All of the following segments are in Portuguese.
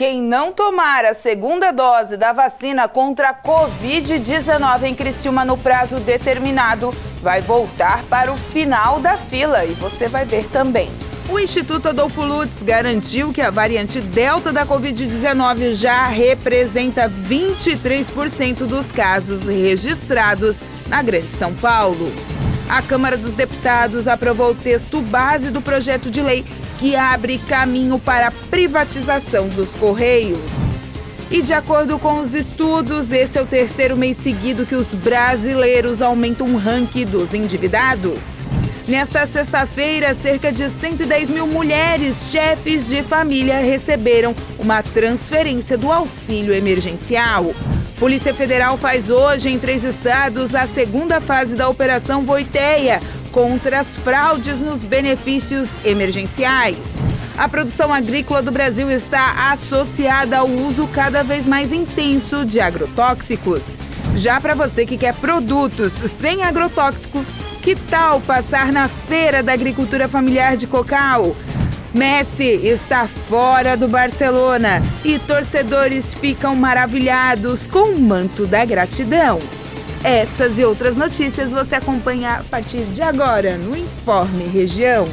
Quem não tomar a segunda dose da vacina contra a Covid-19 em Criciúma no prazo determinado vai voltar para o final da fila e você vai ver também. O Instituto Adolfo Lutz garantiu que a variante Delta da Covid-19 já representa 23% dos casos registrados na Grande São Paulo. A Câmara dos Deputados aprovou o texto base do projeto de lei que abre caminho para a privatização dos Correios. E de acordo com os estudos, esse é o terceiro mês seguido que os brasileiros aumentam o ranking dos endividados. Nesta sexta-feira, cerca de 110 mil mulheres chefes de família receberam uma transferência do auxílio emergencial. Polícia Federal faz hoje em 3 estados a segunda fase da Operação Boitéia contra as fraudes nos benefícios emergenciais. A produção agrícola do Brasil está associada ao uso cada vez mais intenso de agrotóxicos. Já para você que quer produtos sem agrotóxicos, que tal passar na Feira da Agricultura Familiar de Cocal? Messi está fora do Barcelona e torcedores ficam maravilhados com o manto da gratidão. Essas e outras notícias você acompanha a partir de agora no Informe Região.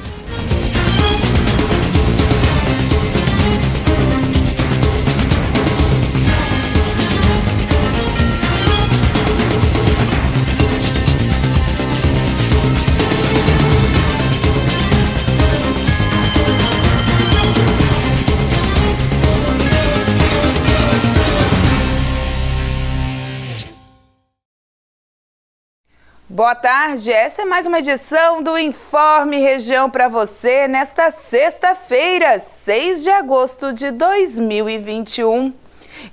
Boa tarde, essa é mais uma edição do Informe Região para você nesta sexta-feira, 6 de agosto de 2021.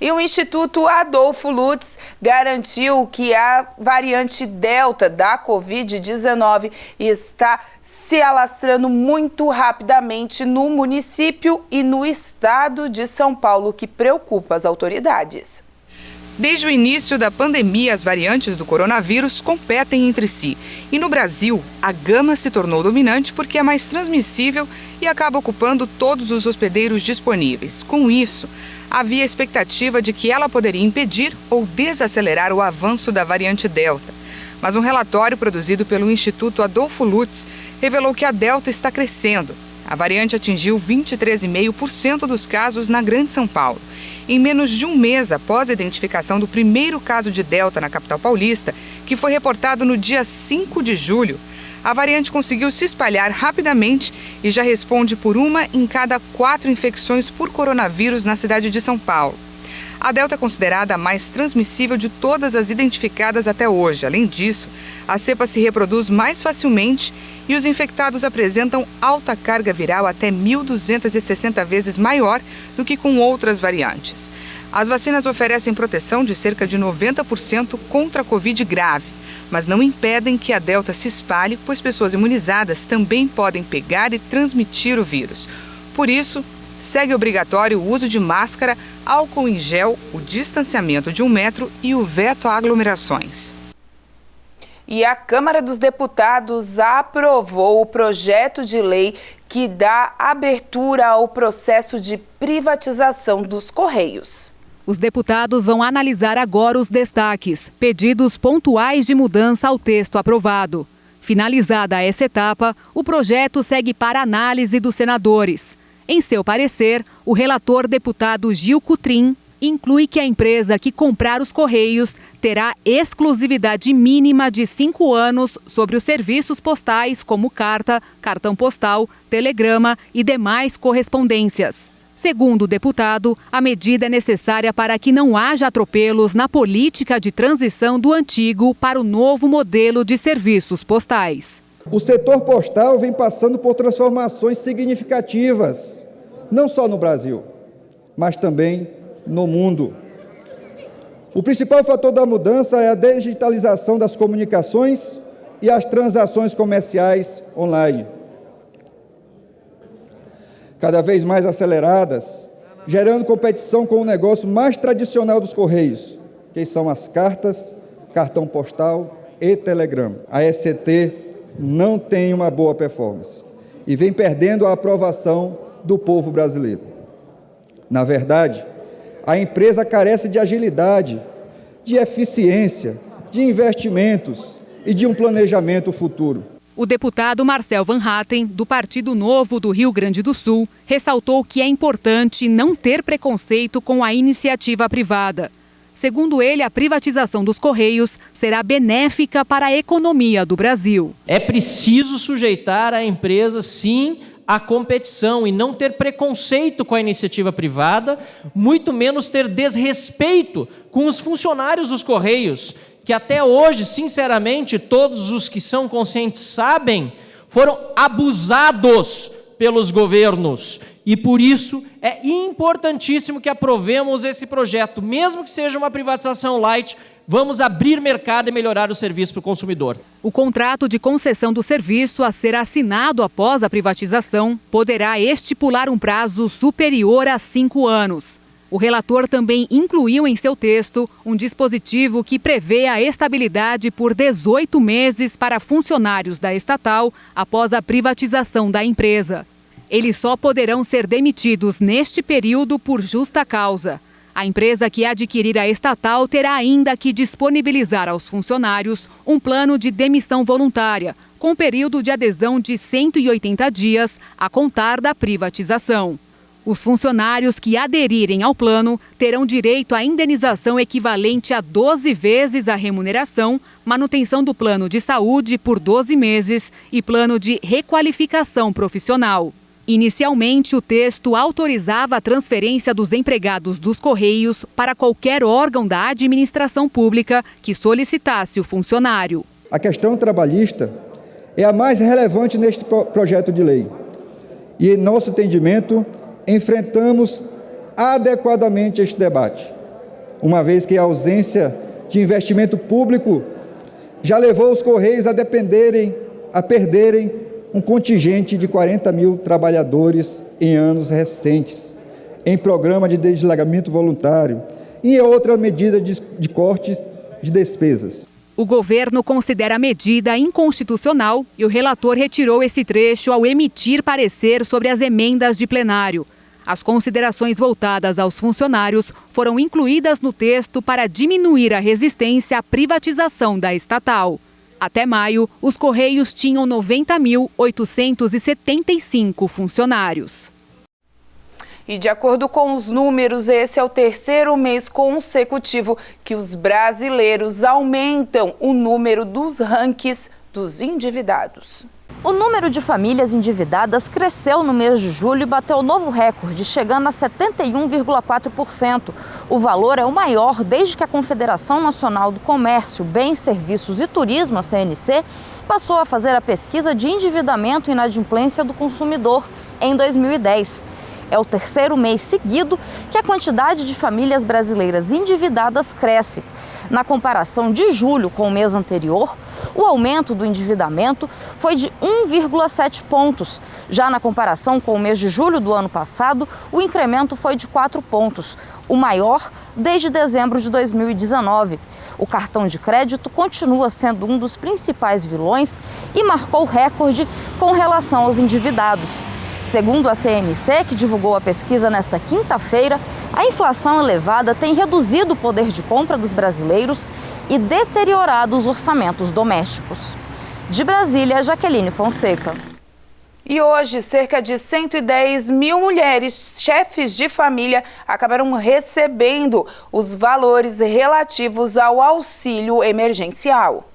E o Instituto Adolfo Lutz garantiu que a variante Delta da Covid-19 está se alastrando muito rapidamente no município e no estado de São Paulo, que preocupa as autoridades. Desde o início da pandemia, as variantes do coronavírus competem entre si. E no Brasil, a gama se tornou dominante porque é mais transmissível e acaba ocupando todos os hospedeiros disponíveis. Com isso, havia a expectativa de que ela poderia impedir ou desacelerar o avanço da variante Delta. Mas um relatório produzido pelo Instituto Adolfo Lutz revelou que a Delta está crescendo. A variante atingiu 23,5% dos casos na Grande São Paulo. Em menos de um mês após a identificação do primeiro caso de Delta na capital paulista, que foi reportado no dia 5 de julho, a variante conseguiu se espalhar rapidamente e já responde por 1 em cada 4 infecções por coronavírus na cidade de São Paulo. A Delta é considerada a mais transmissível de todas as identificadas até hoje. Além disso, a cepa se reproduz mais facilmente e os infectados apresentam alta carga viral até 1.260 vezes maior do que com outras variantes. As vacinas oferecem proteção de cerca de 90% contra a Covid grave, mas não impedem que a Delta se espalhe, pois pessoas imunizadas também podem pegar e transmitir o vírus. Por isso, segue obrigatório o uso de máscara, álcool em gel, o distanciamento de 1 metro e o veto a aglomerações. E a Câmara dos Deputados aprovou o projeto de lei que dá abertura ao processo de privatização dos Correios. Os deputados vão analisar agora os destaques, pedidos pontuais de mudança ao texto aprovado. Finalizada essa etapa, o projeto segue para análise dos senadores. Em seu parecer, o relator deputado Gil Cutrim inclui que a empresa que comprar os Correios terá exclusividade mínima de 5 anos sobre os serviços postais como carta, cartão postal, telegrama e demais correspondências. Segundo o deputado, a medida é necessária para que não haja atropelos na política de transição do antigo para o novo modelo de serviços postais. O setor postal vem passando por transformações significativas, não só no Brasil, mas também no mundo. O principal fator da mudança é a digitalização das comunicações e as transações comerciais online, cada vez mais aceleradas, gerando competição com o negócio mais tradicional dos Correios, que são as cartas, cartão postal e telegrama. A ECT não tem uma boa performance e vem perdendo a aprovação do povo brasileiro. Na verdade, a empresa carece de agilidade, de eficiência, de investimentos e de um planejamento futuro. O deputado Marcel Van Hatten, do Partido Novo do Rio Grande do Sul, ressaltou que é importante não ter preconceito com a iniciativa privada. Segundo ele, a privatização dos Correios será benéfica para a economia do Brasil. É preciso sujeitar a empresa, sim, à competição e não ter preconceito com a iniciativa privada, muito menos ter desrespeito com os funcionários dos Correios, que até hoje, sinceramente, todos os que são conscientes sabem, foram abusados pelos governos. E por isso é importantíssimo que aprovemos esse projeto, mesmo que seja uma privatização light. Vamos abrir mercado e melhorar o serviço para o consumidor. O contrato de concessão do serviço a ser assinado após a privatização poderá estipular um prazo superior a 5 anos. O relator também incluiu em seu texto um dispositivo que prevê a estabilidade por 18 meses para funcionários da estatal após a privatização da empresa. Eles só poderão ser demitidos neste período por justa causa. A empresa que adquirir a estatal terá ainda que disponibilizar aos funcionários um plano de demissão voluntária, com período de adesão de 180 dias a contar da privatização. Os funcionários que aderirem ao plano terão direito à indenização equivalente a 12 vezes a remuneração, manutenção do plano de saúde por 12 meses e plano de requalificação profissional. Inicialmente, o texto autorizava a transferência dos empregados dos Correios para qualquer órgão da administração pública que solicitasse o funcionário. A questão trabalhista é a mais relevante neste projeto de lei. E, em nosso entendimento, enfrentamos adequadamente este debate, uma vez que a ausência de investimento público já levou os Correios a perderem um contingente de 40 mil trabalhadores em anos recentes, em programa de desligamento voluntário e em outra medida de cortes de despesas. O governo considera a medida inconstitucional e o relator retirou esse trecho ao emitir parecer sobre as emendas de plenário. As considerações voltadas aos funcionários foram incluídas no texto para diminuir a resistência à privatização da estatal. Até maio, os Correios tinham 90.875 funcionários. E de acordo com os números, esse é o terceiro mês consecutivo que os brasileiros aumentam o número dos rankings dos endividados. O número de famílias endividadas cresceu no mês de julho e bateu novo recorde, chegando a 71,4%. O valor é o maior desde que a Confederação Nacional do Comércio, Bens, Serviços e Turismo, a CNC, passou a fazer a pesquisa de endividamento e inadimplência do consumidor em 2010. É o terceiro mês seguido que a quantidade de famílias brasileiras endividadas cresce. Na comparação de julho com o mês anterior, o aumento do endividamento foi de 1,7 pontos. Já na comparação com o mês de julho do ano passado, o incremento foi de 4 pontos, o maior desde dezembro de 2019. O cartão de crédito continua sendo um dos principais vilões e marcou recorde com relação aos endividados. Segundo a CNC, que divulgou a pesquisa nesta quinta-feira, a inflação elevada tem reduzido o poder de compra dos brasileiros e deteriorado os orçamentos domésticos. De Brasília, Jaqueline Fonseca. E hoje, cerca de 110 mil mulheres, chefes de família, acabaram recebendo os valores relativos ao auxílio emergencial.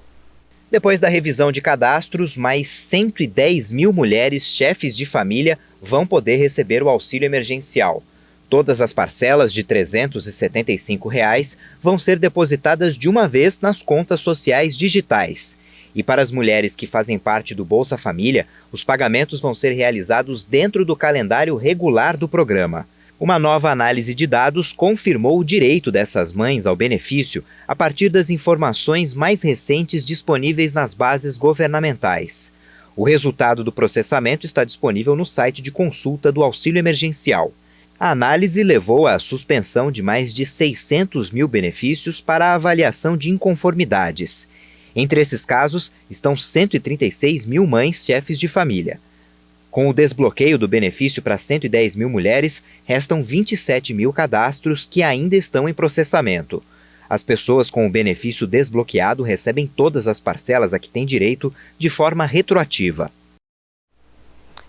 Depois da revisão de cadastros, mais 110 mil mulheres, chefes de família, vão poder receber o auxílio emergencial. Todas as parcelas de R$ 375 vão ser depositadas de uma vez nas contas sociais digitais. E para as mulheres que fazem parte do Bolsa Família, os pagamentos vão ser realizados dentro do calendário regular do programa. Uma nova análise de dados confirmou o direito dessas mães ao benefício a partir das informações mais recentes disponíveis nas bases governamentais. O resultado do processamento está disponível no site de consulta do auxílio emergencial. A análise levou à suspensão de mais de 600 mil benefícios para a avaliação de inconformidades. Entre esses casos estão 136 mil mães chefes de família. Com o desbloqueio do benefício para 110 mil mulheres, restam 27 mil cadastros que ainda estão em processamento. As pessoas com o benefício desbloqueado recebem todas as parcelas a que têm direito de forma retroativa.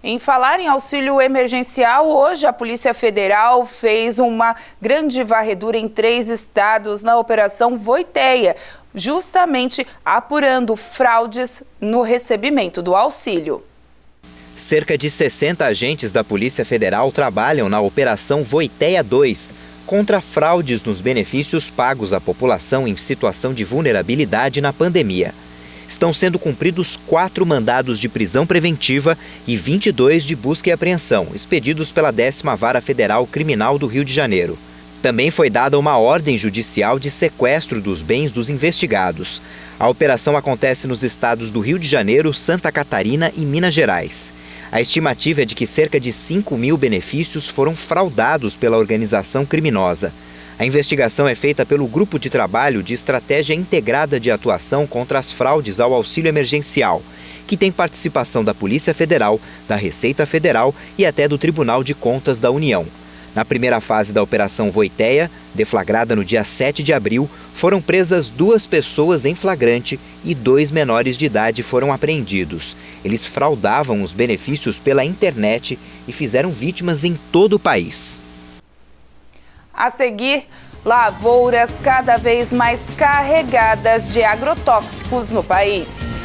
Em falar em auxílio emergencial, hoje a Polícia Federal fez uma grande varredura em 3 estados na Operação Voiteia, justamente apurando fraudes no recebimento do auxílio. Cerca de 60 agentes da Polícia Federal trabalham na Operação Voiteia 2 contra fraudes nos benefícios pagos à população em situação de vulnerabilidade na pandemia. Estão sendo cumpridos 4 mandados de prisão preventiva e 22 de busca e apreensão, expedidos pela 10ª Vara Federal Criminal do Rio de Janeiro. Também foi dada uma ordem judicial de sequestro dos bens dos investigados. A operação acontece nos estados do Rio de Janeiro, Santa Catarina e Minas Gerais. A estimativa é de que cerca de 5 mil benefícios foram fraudados pela organização criminosa. A investigação é feita pelo Grupo de Trabalho de Estratégia Integrada de Atuação contra as Fraudes ao Auxílio Emergencial, que tem participação da Polícia Federal, da Receita Federal e até do Tribunal de Contas da União. Na primeira fase da Operação Voiteia, deflagrada no dia 7 de abril, foram presas 2 pessoas em flagrante e 2 menores de idade foram apreendidos. Eles fraudavam os benefícios pela internet e fizeram vítimas em todo o país. A seguir, lavouras cada vez mais carregadas de agrotóxicos no país.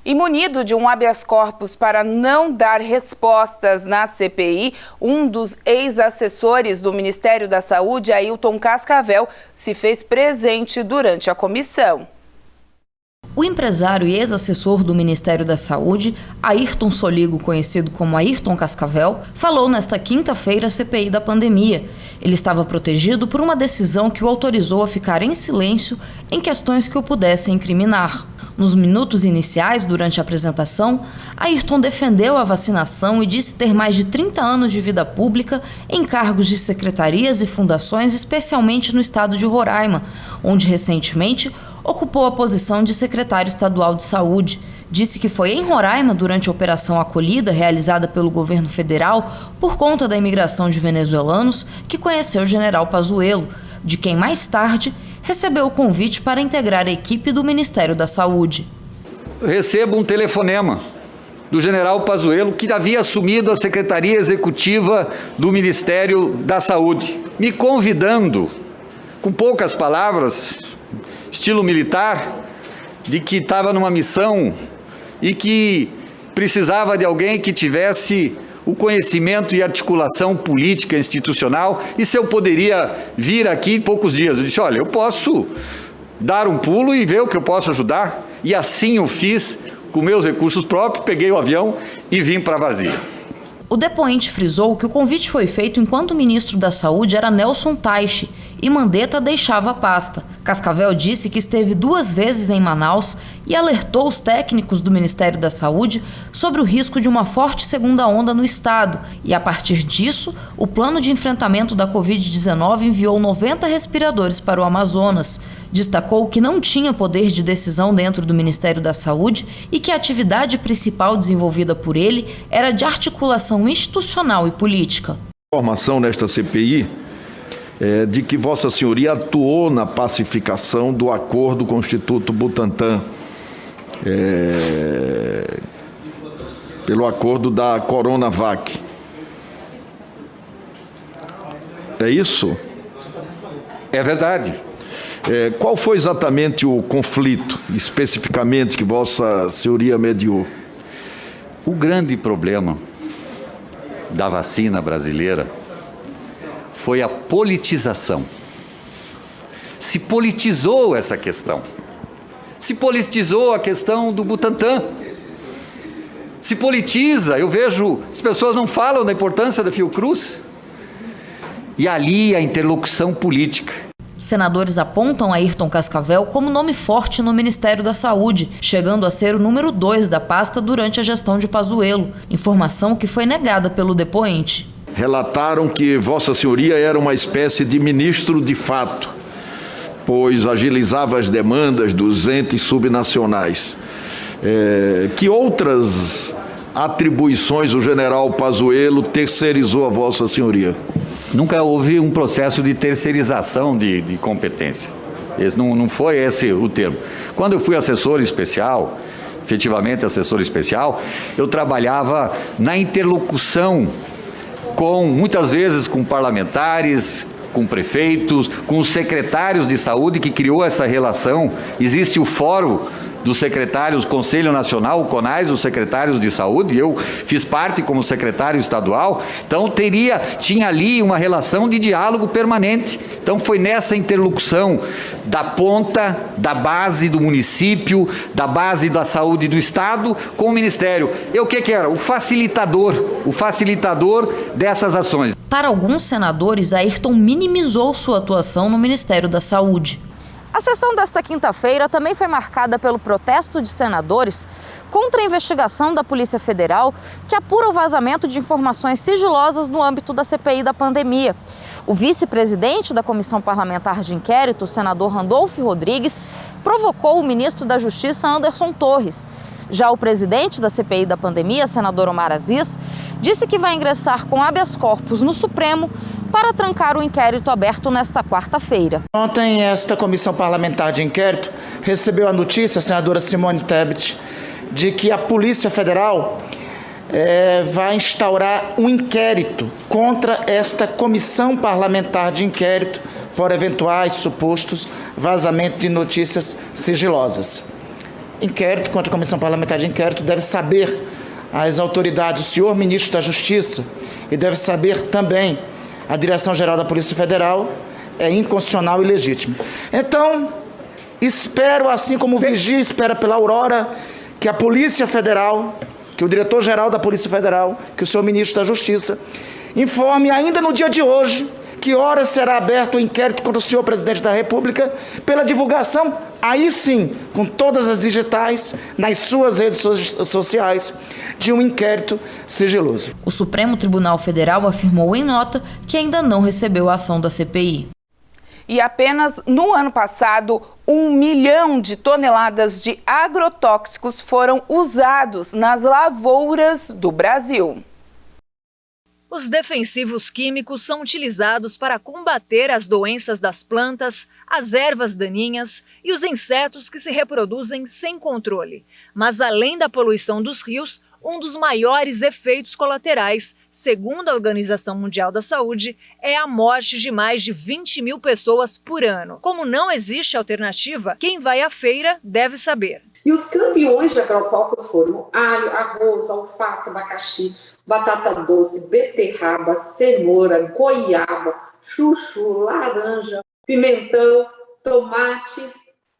E munido de um habeas corpus para não dar respostas na CPI, um dos ex-assessores do Ministério da Saúde, Ayrton Cascavel, se fez presente durante a comissão. O empresário e ex-assessor do Ministério da Saúde, Ayrton Soligo, conhecido como Ayrton Cascavel, falou nesta quinta-feira à CPI da pandemia. Ele estava protegido por uma decisão que o autorizou a ficar em silêncio em questões que o pudessem incriminar. Nos minutos iniciais, durante a apresentação, Ayrton defendeu a vacinação e disse ter mais de 30 anos de vida pública em cargos de secretarias e fundações, especialmente no estado de Roraima, onde recentemente ocupou a posição de secretário estadual de saúde. Disse que foi em Roraima, durante a Operação Acolhida, realizada pelo governo federal por conta da imigração de venezuelanos, que conheceu o general Pazuello, de quem mais tarde recebeu o convite para integrar a equipe do Ministério da Saúde. Recebo um telefonema do general Pazuello, que havia assumido a Secretaria Executiva do Ministério da Saúde, me convidando, com poucas palavras, estilo militar, de que estava numa missão e que precisava de alguém que tivesse o conhecimento e articulação política institucional, e se eu poderia vir aqui em poucos dias. Eu disse, olha, eu posso dar um pulo e ver o que eu posso ajudar, e assim eu fiz com meus recursos próprios, peguei o avião e vim para Brasília. O depoente frisou que o convite foi feito enquanto o ministro da Saúde era Nelson Teich e Mandetta deixava a pasta. Cascavel disse que esteve 2 vezes em Manaus e alertou os técnicos do Ministério da Saúde sobre o risco de uma forte segunda onda no estado. E a partir disso, o plano de enfrentamento da Covid-19 enviou 90 respiradores para o Amazonas. Destacou que não tinha poder de decisão dentro do Ministério da Saúde e que a atividade principal desenvolvida por ele era de articulação institucional e política. A informação nesta CPI é de que Vossa Senhoria atuou na pacificação do acordo com o Instituto Butantan, pelo acordo da Coronavac. É isso? É verdade. Qual foi exatamente o conflito, especificamente, que Vossa Senhoria mediou? O grande problema da vacina brasileira foi a politização. Se politizou essa questão. Se politizou a questão do Butantan. Se politiza, eu vejo, as pessoas não falam da importância da Fiocruz. E ali a interlocução política. Senadores apontam Ayrton Cascavel como nome forte no Ministério da Saúde, chegando a ser o número 2 da pasta durante a gestão de Pazuello, informação que foi negada pelo depoente. Relataram que Vossa Senhoria era uma espécie de ministro de fato, pois agilizava as demandas dos entes subnacionais. Que outras atribuições o general Pazuello terceirizou a Vossa Senhoria? Nunca houve um processo de terceirização de competência. Não foi esse o termo. Quando eu fui assessor especial, efetivamente assessor especial, eu trabalhava na interlocução muitas vezes com parlamentares, com prefeitos, com os secretários de saúde, que criou essa relação. Existe o Fórum dos Secretários, Conselho Nacional, o CONAS, os secretários de saúde, eu fiz parte como secretário estadual, então tinha ali uma relação de diálogo permanente. Então foi nessa interlocução da ponta, da base do município, da base da saúde do estado com o Ministério. O que era? O facilitador dessas ações. Para alguns senadores, Ayrton minimizou sua atuação no Ministério da Saúde. A sessão desta quinta-feira também foi marcada pelo protesto de senadores contra a investigação da Polícia Federal que apura o vazamento de informações sigilosas no âmbito da CPI da pandemia. O vice-presidente da Comissão Parlamentar de Inquérito, o senador Randolfo Rodrigues, provocou o ministro da Justiça, Anderson Torres. Já o presidente da CPI da pandemia, senador Omar Aziz, disse que vai ingressar com habeas corpus no Supremo para trancar o inquérito aberto nesta quarta-feira. Ontem, esta comissão parlamentar de inquérito recebeu a notícia, a senadora Simone Tebet, de que a Polícia Federal vai instaurar um inquérito contra esta comissão parlamentar de inquérito por eventuais supostos vazamentos de notícias sigilosas. Inquérito contra a comissão parlamentar de inquérito deve saber as autoridades, o senhor ministro da Justiça, e deve saber também a Direção-Geral da Polícia Federal, é inconstitucional e legítimo. Então, espero, assim como o Vigia espera pela Aurora, que a Polícia Federal, que o diretor-geral da Polícia Federal, que o senhor ministro da Justiça, informe ainda no dia de hoje que horas será aberto o inquérito contra o senhor presidente da República pela divulgação, aí sim, com todas as digitais, nas suas redes sociais, de um inquérito sigiloso. O Supremo Tribunal Federal afirmou em nota que ainda não recebeu a ação da CPI. E apenas no ano passado, 1 milhão de toneladas de agrotóxicos foram usados nas lavouras do Brasil. Os defensivos químicos são utilizados para combater as doenças das plantas, as ervas daninhas e os insetos que se reproduzem sem controle. Mas além da poluição dos rios, um dos maiores efeitos colaterais, segundo a Organização Mundial da Saúde, é a morte de mais de 20 mil pessoas por ano. Como não existe alternativa, quem vai à feira deve saber. E os campeões de agrotóxicos foram alho, arroz, alface, abacaxi, batata doce, beterraba, cenoura, goiaba, chuchu, laranja, pimentão, tomate,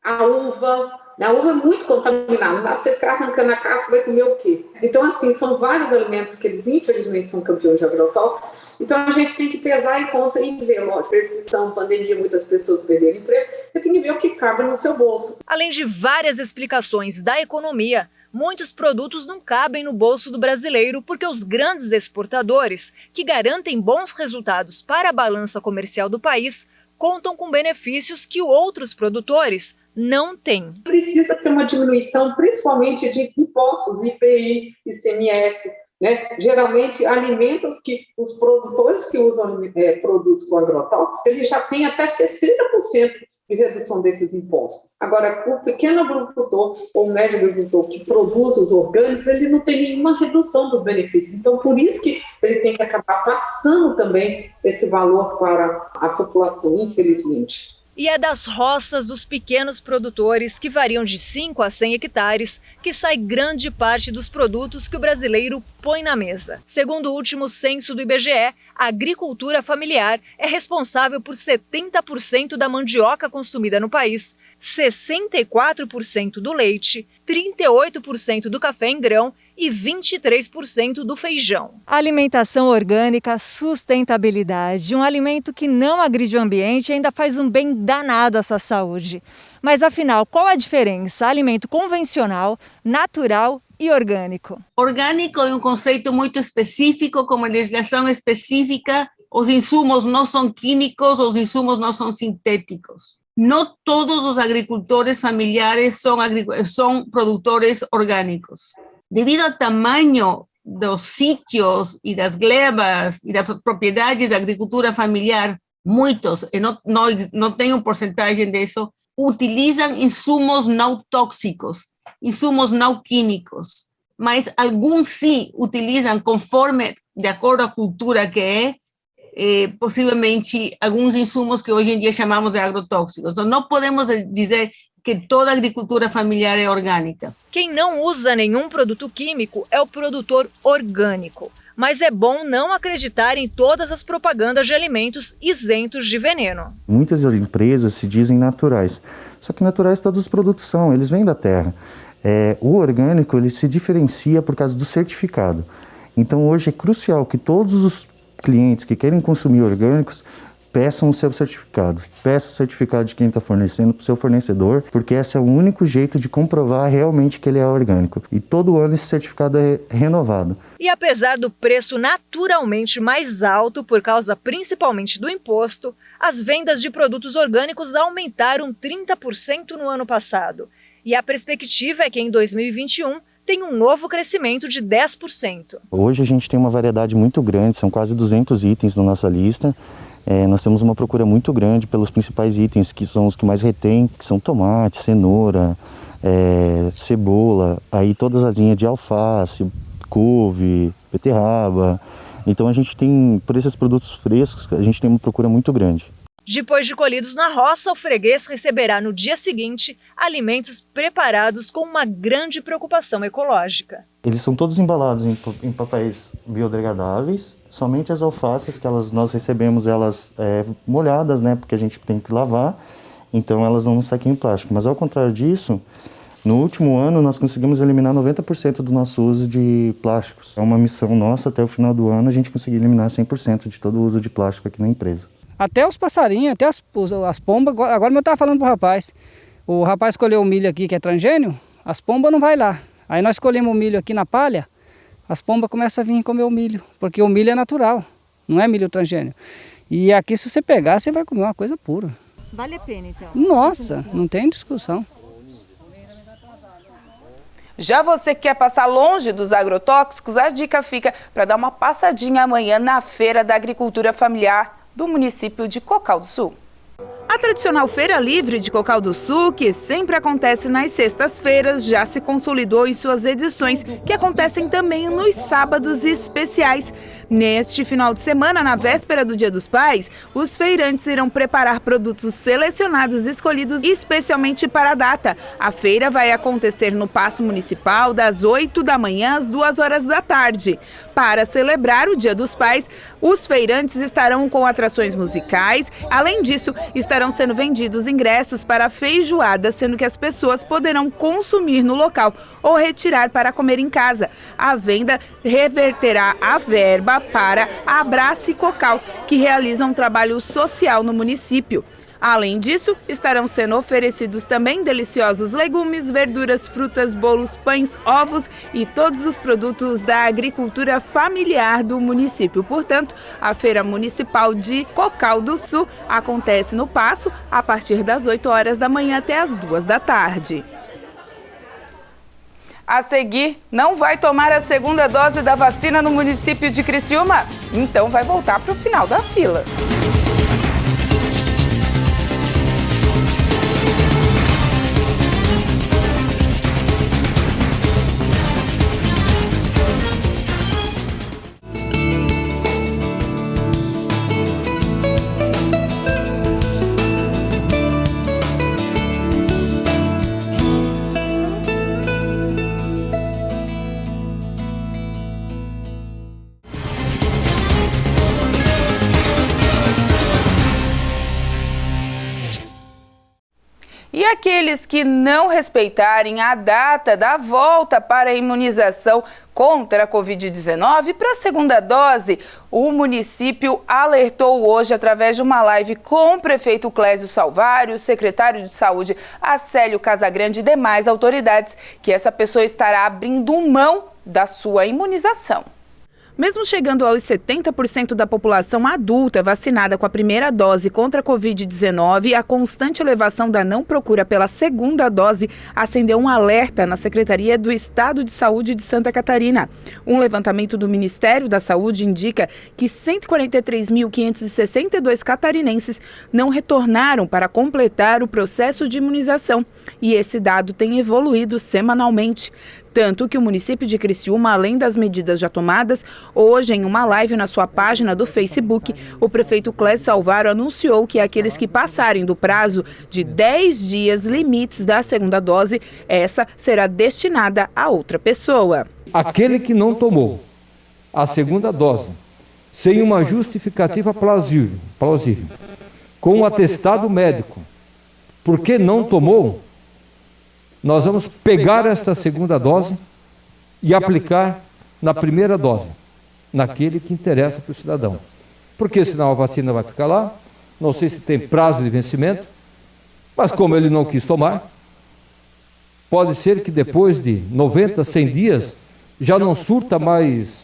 a uva. A uva é muito contaminada, não dá para você ficar arrancando a casca, vai comer o quê? Então, assim, são vários alimentos que eles, infelizmente, são campeões de agrotóxicos. Então, a gente tem que pesar em conta e ver, lógico, precisão, pandemia, muitas pessoas perderam emprego, você tem que ver o que cabe no seu bolso. Além de várias explicações da economia, muitos produtos não cabem no bolso do brasileiro porque os grandes exportadores, que garantem bons resultados para a balança comercial do país, contam com benefícios que outros produtores não têm. Precisa ter uma diminuição, principalmente de impostos, IPI, ICMS, né? Geralmente, alimentos que os produtores que usam produtos com agrotóxicos, eles já têm até 60% de redução desses impostos. Agora, o pequeno agricultor ou médio agricultor que produz os orgânicos, ele não tem nenhuma redução dos benefícios. Então, por isso que ele tem que acabar passando também esse valor para a população, infelizmente. E é das roças dos pequenos produtores, que variam de 5 a 100 hectares, que sai grande parte dos produtos que o brasileiro põe na mesa. Segundo o último censo do IBGE, a agricultura familiar é responsável por 70% da mandioca consumida no país, 64% do leite, 38% do café em grão e 23% do feijão. Alimentação orgânica, sustentabilidade, um alimento que não agride o ambiente e ainda faz um bem danado à sua saúde. Mas afinal, qual a diferença? Alimento convencional, natural e orgânico. Orgânico é um conceito muito específico, com uma legislação específica. Os insumos não são químicos, os insumos não são sintéticos. Não todos os agricultores familiares são produtores orgânicos. Devido ao tamanho dos sítios e das glebas e das propriedades da agricultura familiar, muitos, e não tenho porcentagem disso, utilizam insumos não tóxicos, insumos não químicos, mas alguns sim utilizam conforme, de acordo à cultura que é, possivelmente alguns insumos que hoje em dia chamamos de agrotóxicos. Então, não podemos dizer que toda a agricultura familiar é orgânica. Quem não usa nenhum produto químico é o produtor orgânico. Mas é bom não acreditar em todas as propagandas de alimentos isentos de veneno. Muitas empresas se dizem naturais, só que naturais todos os produtos são, eles vêm da terra. O orgânico ele se diferencia por causa do certificado. Então hoje é crucial que todos os clientes que querem consumir orgânicos peçam o seu certificado. Peça o certificado de quem está fornecendo para o seu fornecedor, porque esse é o único jeito de comprovar realmente que ele é orgânico. E todo ano esse certificado é renovado. E apesar do preço naturalmente mais alto, por causa principalmente do imposto, as vendas de produtos orgânicos aumentaram 30% no ano passado. E a perspectiva é que em 2021 tem um novo crescimento de 10%. Hoje a gente tem uma variedade muito grande, são quase 200 itens na nossa lista. Nós temos uma procura muito grande pelos principais itens, que são os que mais retêm, que são tomate, cenoura, cebola, aí todas as linhas de alface, couve, beterraba. Então a gente tem, por esses produtos frescos, a gente tem uma procura muito grande. Depois de colhidos na roça, o freguês receberá no dia seguinte alimentos preparados com uma grande preocupação ecológica. Eles são todos embalados em papéis biodegradáveis. Somente as alfaces que nós recebemos elas molhadas, né, porque a gente tem que lavar, então elas vão no saquinho plástico. Mas ao contrário disso, no último ano nós conseguimos eliminar 90% do nosso uso de plásticos. É uma missão nossa, até o final do ano a gente conseguir eliminar 100% de todo o uso de plástico aqui na empresa. Até os passarinhos, até as pombas, agora eu estava falando pro rapaz, o rapaz escolheu o milho aqui que é transgênio, as pombas não vai lá. Aí nós escolhemos o milho aqui na palha, as pombas começam a vir comer o milho, porque o milho é natural, não é milho transgênio. E aqui se você pegar, você vai comer uma coisa pura. Vale a pena então? Nossa, não tem discussão. Já você que quer passar longe dos agrotóxicos, a dica fica para dar uma passadinha amanhã na Feira da Agricultura Familiar do município de Cocal do Sul. A tradicional Feira Livre de Cocal do Sul, que sempre acontece nas sextas-feiras, já se consolidou em suas edições, que acontecem também nos sábados especiais. Neste final de semana, na véspera do Dia dos Pais, os feirantes irão preparar produtos selecionados e escolhidos especialmente para a data. A feira vai acontecer no Paço Municipal das 8 da manhã às 2 horas da tarde. Para celebrar o Dia dos Pais, os feirantes estarão com atrações musicais. Além disso, estarão sendo vendidos ingressos para a feijoada, sendo que as pessoas poderão consumir no local ou retirar para comer em casa. A venda reverterá a verba para a Abrace Cocal, que realiza um trabalho social no município. Além disso, estarão sendo oferecidos também deliciosos legumes, verduras, frutas, bolos, pães, ovos e todos os produtos da agricultura familiar do município. Portanto, a Feira Municipal de Cocal do Sul acontece no Paço a partir das 8 horas da manhã até as 2 da tarde. A seguir, não vai tomar a segunda dose da vacina no município de Criciúma? Então vai voltar para o final da fila. E aqueles que não respeitarem a data da volta para a imunização contra a Covid-19 para a segunda dose, o município alertou hoje através de uma live com o prefeito Clésio Salvário, o secretário de saúde Acélio Casagrande e demais autoridades que essa pessoa estará abrindo mão da sua imunização. Mesmo chegando aos 70% da população adulta vacinada com a primeira dose contra a Covid-19, a constante elevação da não procura pela segunda dose acendeu um alerta na Secretaria do Estado de Saúde de Santa Catarina. Um levantamento do Ministério da Saúde indica que 143.562 catarinenses não retornaram para completar o processo de imunização. E esse dado tem evoluído semanalmente. Tanto que o município de Criciúma, além das medidas já tomadas, hoje em uma live na sua página do Facebook, o prefeito Clésio Salvário anunciou que aqueles que passarem do prazo de 10 dias limites da segunda dose, essa será destinada a outra pessoa. Aquele que não tomou a segunda dose, sem uma justificativa plausível, com um atestado médico, porque não tomou, nós vamos pegar esta segunda dose e aplicar na primeira dose, naquele que interessa para o cidadão. Porque senão a vacina vai ficar lá, não sei se tem prazo de vencimento, mas como ele não quis tomar, pode ser que depois de 90, 100 dias já não surta mais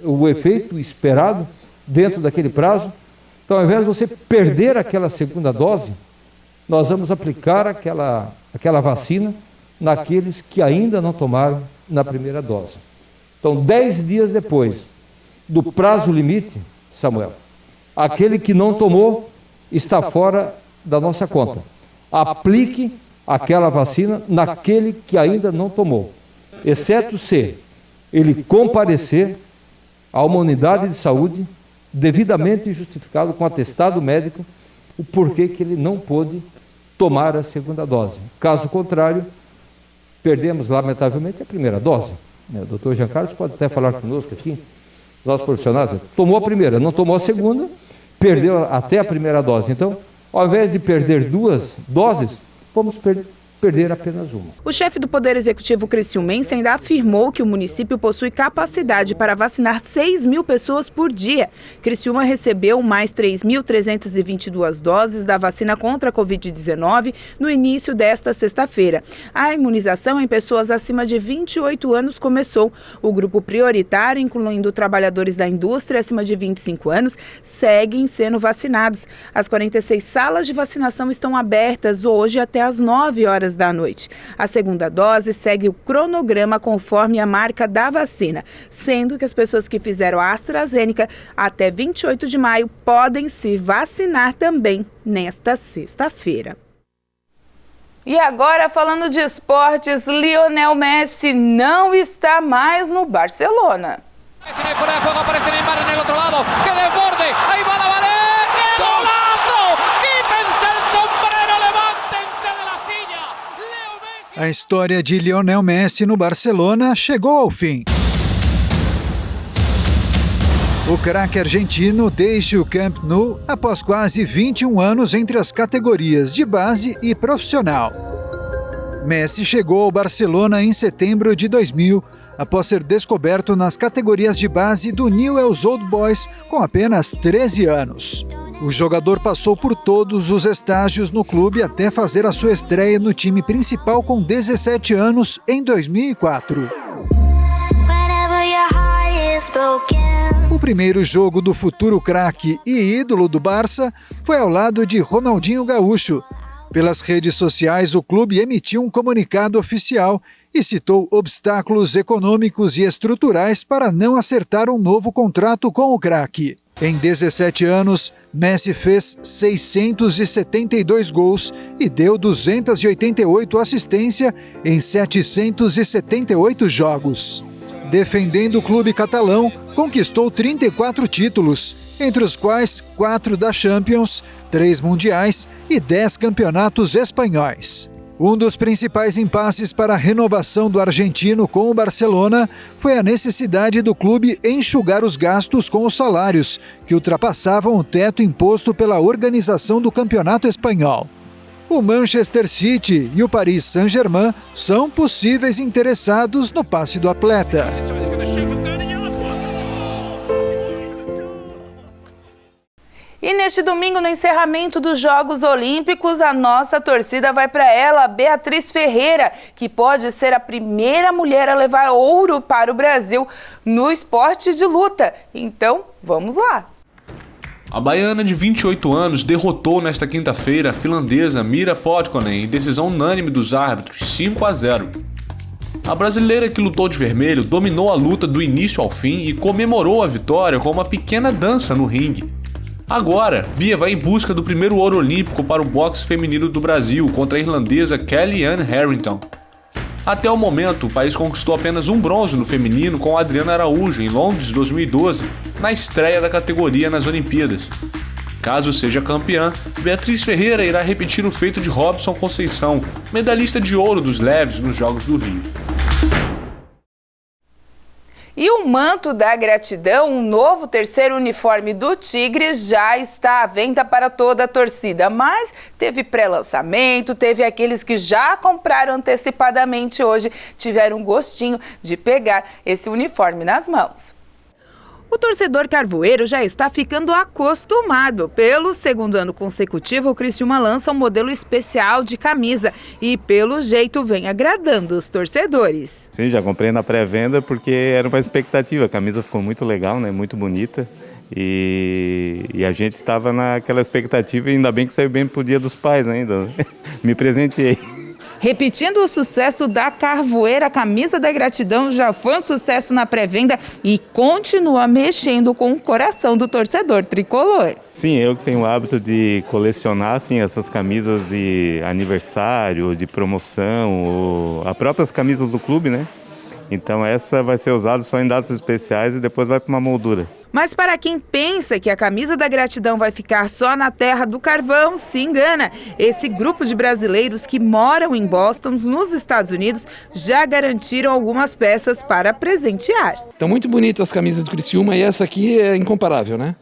o efeito esperado dentro daquele prazo. Então, ao invés de você perder aquela segunda dose, nós vamos aplicar aquela vacina naqueles que ainda não tomaram na primeira dose. Então, 10 dias depois do prazo limite, Samuel, aquele que não tomou está fora da nossa conta. Aplique aquela vacina naquele que ainda não tomou, exceto se ele comparecer a uma unidade de saúde devidamente justificado com atestado médico o porquê que ele não pôde tomar a segunda dose. Caso contrário, perdemos, lamentavelmente, a primeira dose. O doutor Jean Carlos pode até falar conosco aqui, nós profissionais, tomou a primeira, não tomou a segunda, perdeu até a primeira dose. Então, ao invés de perder 2 doses, vamos perder apenas uma. O chefe do Poder Executivo criciumense ainda afirmou que o município possui capacidade para vacinar 6.000 pessoas por dia. Criciúma recebeu mais 3.322 doses da vacina contra a Covid-19 no início desta sexta-feira. A imunização em pessoas acima de 28 anos começou. O grupo prioritário, incluindo trabalhadores da indústria acima de 25 anos, seguem sendo vacinados. As 46 salas de vacinação estão abertas hoje até às 9 horas da noite. A segunda dose segue o cronograma conforme a marca da vacina, sendo que as pessoas que fizeram a AstraZeneca até 28 de maio podem se vacinar também nesta sexta-feira. E agora, falando de esportes, Lionel Messi não está mais no Barcelona. A história de Lionel Messi no Barcelona chegou ao fim. O craque argentino deixa o Camp Nou após quase 21 anos entre as categorias de base e profissional. Messi chegou ao Barcelona em setembro de 2000, após ser descoberto nas categorias de base do Newell's Old Boys com apenas 13 anos. O jogador passou por todos os estágios no clube até fazer a sua estreia no time principal com 17 anos em 2004. O primeiro jogo do futuro craque e ídolo do Barça foi ao lado de Ronaldinho Gaúcho. Pelas redes sociais, o clube emitiu um comunicado oficial e citou obstáculos econômicos e estruturais para não acertar um novo contrato com o craque. Em 17 anos, Messi fez 672 gols e deu 288 assistências em 778 jogos. Defendendo o clube catalão, conquistou 34 títulos, entre os quais 4 da Champions, 3 mundiais e 10 campeonatos espanhóis. Um dos principais impasses para a renovação do argentino com o Barcelona foi a necessidade do clube enxugar os gastos com os salários, que ultrapassavam o teto imposto pela organização do campeonato espanhol. O Manchester City e o Paris Saint-Germain são possíveis interessados no passe do atleta. E neste domingo, no encerramento dos Jogos Olímpicos, a nossa torcida vai para ela, Beatriz Ferreira, que pode ser a primeira mulher a levar ouro para o Brasil no esporte de luta. Então, vamos lá! A baiana de 28 anos derrotou nesta quinta-feira a finlandesa Mira Potkonen em decisão unânime dos árbitros, 5-0. A brasileira que lutou de vermelho dominou a luta do início ao fim e comemorou a vitória com uma pequena dança no ringue. Agora, Bia vai em busca do primeiro ouro olímpico para o boxe feminino do Brasil contra a irlandesa Kellyanne Harrington. Até o momento, o país conquistou apenas um bronze no feminino com a Adriana Araújo em Londres 2012, na estreia da categoria nas Olimpíadas. Caso seja campeã, Beatriz Ferreira irá repetir o feito de Robson Conceição, medalhista de ouro dos leves nos Jogos do Rio. E o Manto da Gratidão, um novo terceiro uniforme do Tigre, já está à venda para toda a torcida. Mas teve pré-lançamento, teve aqueles que já compraram antecipadamente hoje, tiveram um gostinho de pegar esse uniforme nas mãos. O torcedor carvoeiro já está ficando acostumado. Pelo segundo ano consecutivo, o Criciúma lança um modelo especial de camisa e, pelo jeito, vem agradando os torcedores. Sim, já comprei na pré-venda porque era uma expectativa. A camisa ficou muito legal, né? Muito bonita. E a gente estava naquela expectativa e ainda bem que saiu bem pro Dia dos Pais ainda. Me presenteei. Repetindo o sucesso da Carvoeira, a camisa da gratidão já foi um sucesso na pré-venda e continua mexendo com o coração do torcedor tricolor. Sim, eu que tenho o hábito de colecionar assim, essas camisas de aniversário, de promoção, ou as próprias camisas do clube, né? Então essa vai ser usada só em datas especiais e depois vai para uma moldura. Mas para quem pensa que a camisa da gratidão vai ficar só na terra do carvão, se engana. Esse grupo de brasileiros que moram em Boston, nos Estados Unidos, já garantiram algumas peças para presentear. Estão muito bonitas as camisas do Criciúma e essa aqui é incomparável, né?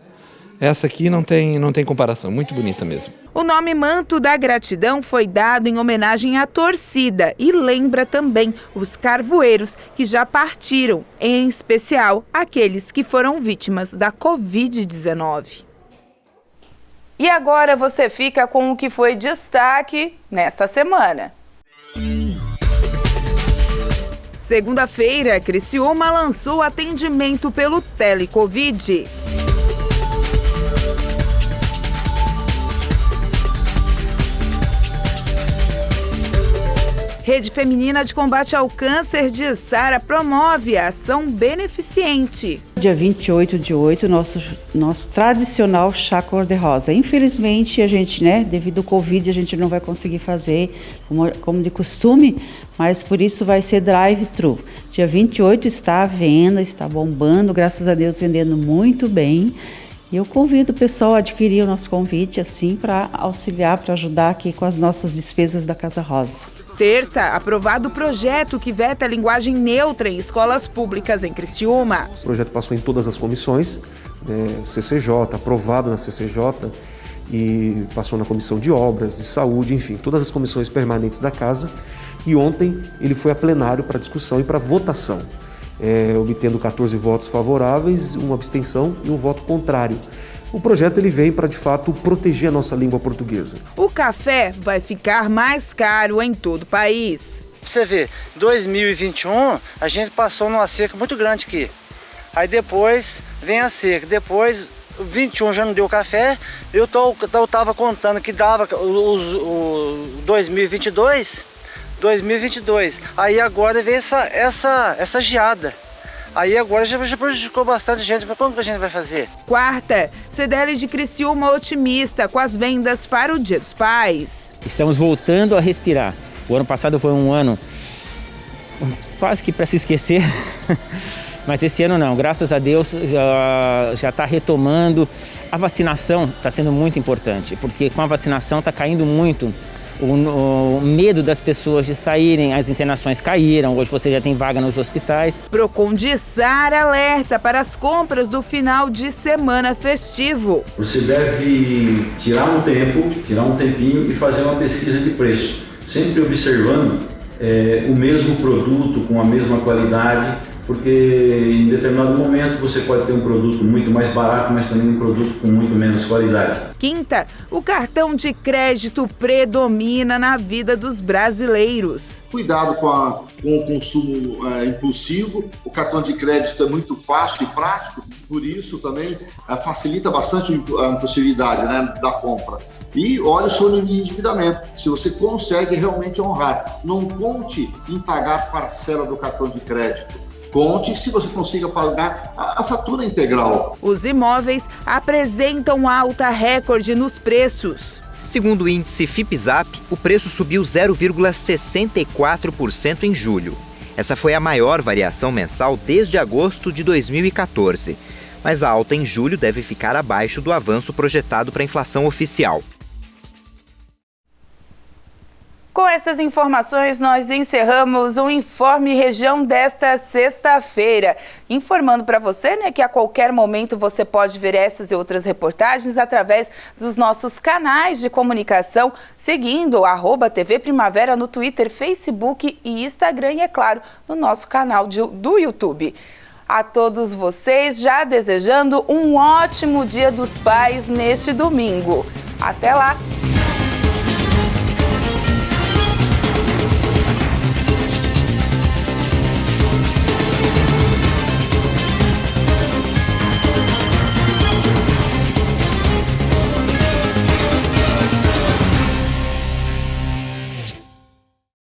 Essa aqui não tem comparação, muito bonita mesmo. O nome Manto da Gratidão foi dado em homenagem à torcida e lembra também os carvoeiros que já partiram, em especial aqueles que foram vítimas da Covid-19. E agora você fica com o que foi destaque nessa semana. Segunda-feira, Criciúma lançou atendimento pelo Telecovid. Rede Feminina de Combate ao Câncer de Sara promove a ação beneficente. Dia 28 de 8, nosso tradicional chá cor-de-rosa. Infelizmente, a gente, devido ao Covid, a gente não vai conseguir fazer como de costume, mas por isso vai ser drive-thru. Dia 28 está à venda, está bombando, graças a Deus vendendo muito bem. E eu convido o pessoal a adquirir o nosso convite, assim, para auxiliar, para ajudar aqui com as nossas despesas da Casa Rosa. Terça, aprovado o projeto que veta a linguagem neutra em escolas públicas em Criciúma. O projeto passou em todas as comissões, CCJ, aprovado na CCJ, e passou na Comissão de Obras, de Saúde, enfim, todas as comissões permanentes da Casa. E ontem ele foi a plenário para discussão e para votação, obtendo 14 votos favoráveis, uma abstenção e um voto contrário. O projeto ele vem para, de fato, proteger a nossa língua portuguesa. O café vai ficar mais caro em todo o país. Você vê, 2021 a gente passou numa seca muito grande aqui. Aí depois vem a seca, depois 21 já não deu café. Eu tava contando que dava o 2022. Aí agora vem essa geada. Aí agora já prejudicou bastante gente, mas como que a gente vai fazer? Quarta, CDL de Criciúma otimista com as vendas para o Dia dos Pais. Estamos voltando a respirar. O ano passado foi um ano quase que para se esquecer, mas esse ano não, graças a Deus já está retomando. A vacinação está sendo muito importante, porque com a vacinação está caindo muito o medo das pessoas de saírem, as internações caíram, hoje você já tem vaga nos hospitais. Procon de Sara alerta para as compras do final de semana festivo. Você deve tirar um tempinho e fazer uma pesquisa de preço, sempre observando o mesmo produto com a mesma qualidade, porque em determinado momento você pode ter um produto muito mais barato, mas também um produto com muito menos qualidade. Quinta, o cartão de crédito predomina na vida dos brasileiros. Cuidado com o consumo impulsivo. O cartão de crédito é muito fácil e prático, por isso também facilita bastante a impulsividade, né, da compra. E olha o seu nível de endividamento, se você consegue realmente honrar. Não conte em pagar parcela do cartão de crédito. Conte se você consiga pagar a fatura integral. Os imóveis apresentam alta recorde nos preços. Segundo o índice Fipzap, o preço subiu 0,64% em julho. Essa foi a maior variação mensal desde agosto de 2014. Mas a alta em julho deve ficar abaixo do avanço projetado para a inflação oficial. Com essas informações, nós encerramos o Informe Região desta sexta-feira. Informando para você, né, que a qualquer momento você pode ver essas e outras reportagens através dos nossos canais de comunicação, seguindo @TV Primavera no Twitter, Facebook e Instagram e, é claro, no nosso canal do YouTube. A todos vocês, já desejando um ótimo Dia dos Pais neste domingo. Até lá!